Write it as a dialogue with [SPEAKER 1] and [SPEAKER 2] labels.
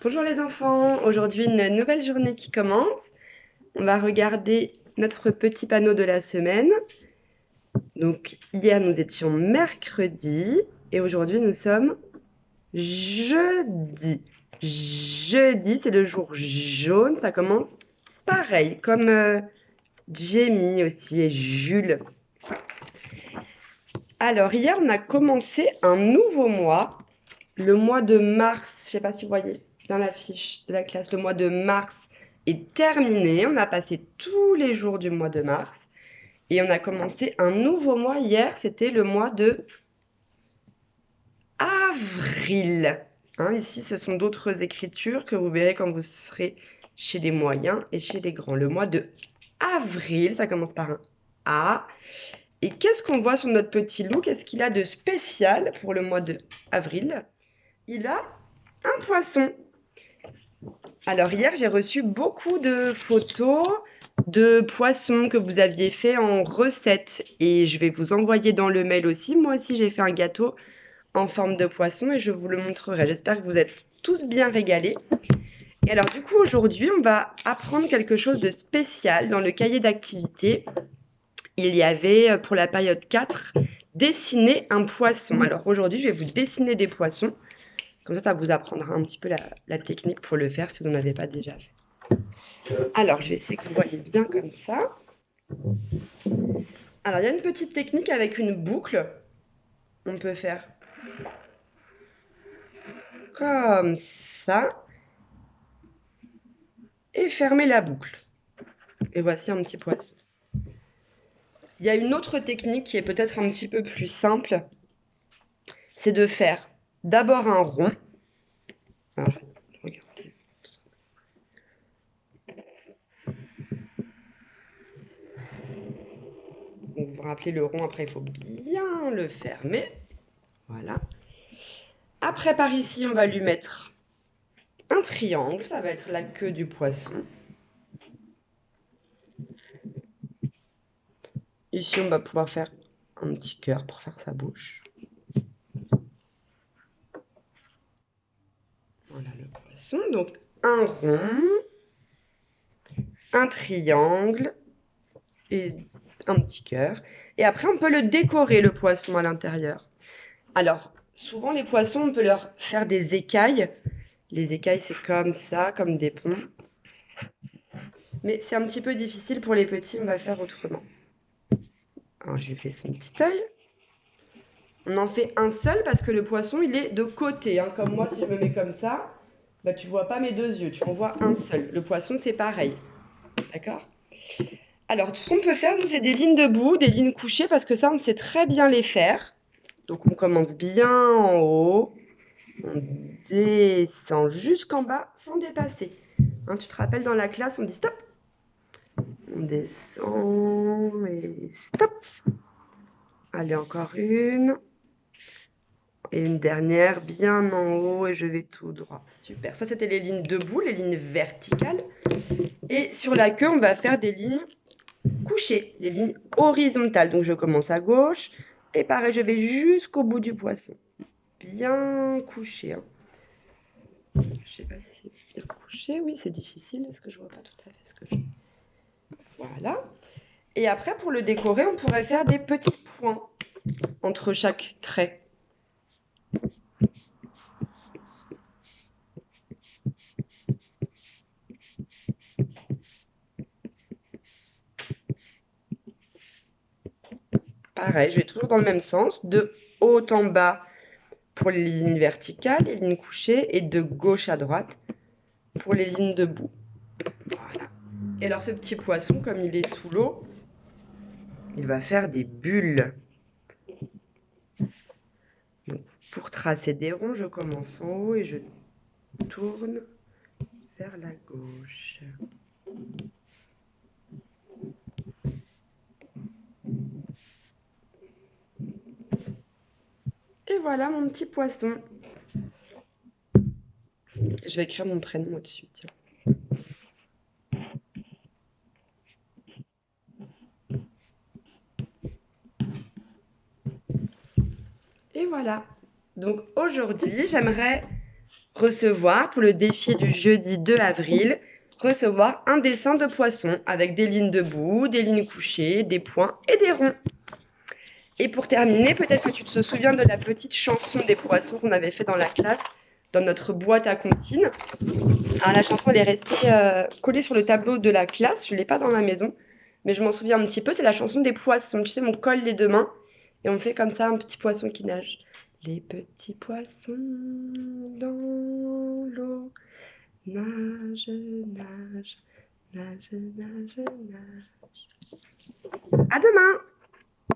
[SPEAKER 1] Bonjour les enfants, aujourd'hui une nouvelle journée qui commence. On va regarder notre petit panneau de la semaine. Donc hier nous étions mercredi et aujourd'hui nous sommes jeudi. Jeudi c'est le jour jaune, ça commence pareil comme Jamie aussi et Jules. Alors hier on a commencé un nouveau mois, le mois de mars. Je sais pas si vous voyez dans la fiche de la classe, le mois de mars est terminé. On a passé tous les jours du mois de mars et on a commencé un nouveau mois hier. C'était le mois de avril. Hein, ici, ce sont d'autres écritures que vous verrez quand vous serez chez les moyens et chez les grands. Le mois de avril, ça commence par un A. Et qu'est-ce qu'on voit sur notre petit loup? Qu'est-ce qu'il a de spécial pour le mois de avril? Il a un poisson. Alors hier, j'ai reçu beaucoup de photos de poissons que vous aviez fait en recette et je vais vous envoyer dans le mail aussi. Moi aussi, j'ai fait un gâteau en forme de poisson et je vous le montrerai. J'espère que vous êtes tous bien régalés. Et alors du coup, aujourd'hui, on va apprendre quelque chose de spécial dans le cahier d'activité. Il y avait pour la période 4 dessiner un poisson. Alors aujourd'hui, je vais vous dessiner des poissons. Comme ça vous apprendra un petit peu la technique pour le faire si vous n'en avez pas déjà fait. Alors, je vais essayer que vous voyez bien comme ça. Alors, il y a une petite technique avec une boucle. On peut faire comme ça et fermer la boucle. Et voici un petit poisson. Il y a une autre technique qui est peut-être un petit peu plus simple. C'est de faire d'abord un rond. Alors, regardez. Donc, vous vous rappelez le rond, après il faut bien le fermer. Voilà. Après par ici, on va lui mettre un triangle, ça va être la queue du poisson. Ici, on va pouvoir faire un petit cœur pour faire sa bouche. Voilà le poisson. Donc, un rond, un triangle et un petit cœur. Et après, on peut le décorer, le poisson, à l'intérieur. Alors, souvent, les poissons, on peut leur faire des écailles. Les écailles, c'est comme ça, comme des ponts. Mais c'est un petit peu difficile pour les petits, on va faire autrement. Alors, je lui fais son petit œil. On en fait un seul parce que le poisson, il est de côté. Hein. Comme moi, si je me mets comme ça, bah, tu vois pas mes deux yeux, tu en vois un seul. Le poisson, c'est pareil. D'accord? Alors, ce qu'on peut faire, nous, c'est des lignes debout, des lignes couchées, parce que ça, on sait très bien les faire. Donc, on commence bien en haut. On descend jusqu'en bas sans dépasser. Hein, tu te rappelles, dans la classe, on dit stop. On descend et stop. Allez, encore une. Et une dernière bien en haut et je vais tout droit. Super. Ça, c'était les lignes debout, les lignes verticales. Et sur la queue, on va faire des lignes couchées, des lignes horizontales. Donc, je commence à gauche et pareil, je vais jusqu'au bout du poisson. Bien couché. Hein. Je ne sais pas si c'est bien couché. Oui, c'est difficile parce que je vois pas tout à fait ce que je... Voilà. Et après, pour le décorer, on pourrait faire des petits points entre chaque trait. Pareil, je vais toujours dans le même sens, de haut en bas pour les lignes verticales, les lignes couchées, et de gauche à droite pour les lignes debout. Voilà. Et alors ce petit poisson, comme il est sous l'eau, il va faire des bulles. Donc, pour tracer des ronds, je commence en haut et je tourne vers la gauche. Et voilà mon petit poisson. Je vais écrire mon prénom au-dessus, tiens. Et voilà. Donc aujourd'hui, j'aimerais Recevoir, pour le défi du jeudi 2 avril, recevoir un dessin de poisson avec des lignes debout, des lignes couchées, des points et des ronds. Et pour terminer, peut-être que tu te souviens de la petite chanson des poissons qu'on avait fait dans la classe, dans notre boîte à comptines. Alors la chanson, elle est restée collée sur le tableau de la classe, je ne l'ai pas dans ma maison, mais je m'en souviens un petit peu, c'est la chanson des poissons. Tu sais, on colle les deux mains et on fait comme ça un petit poisson qui nage. Les petits poissons dans l'eau nage, nage, nage, nage, nage. À demain!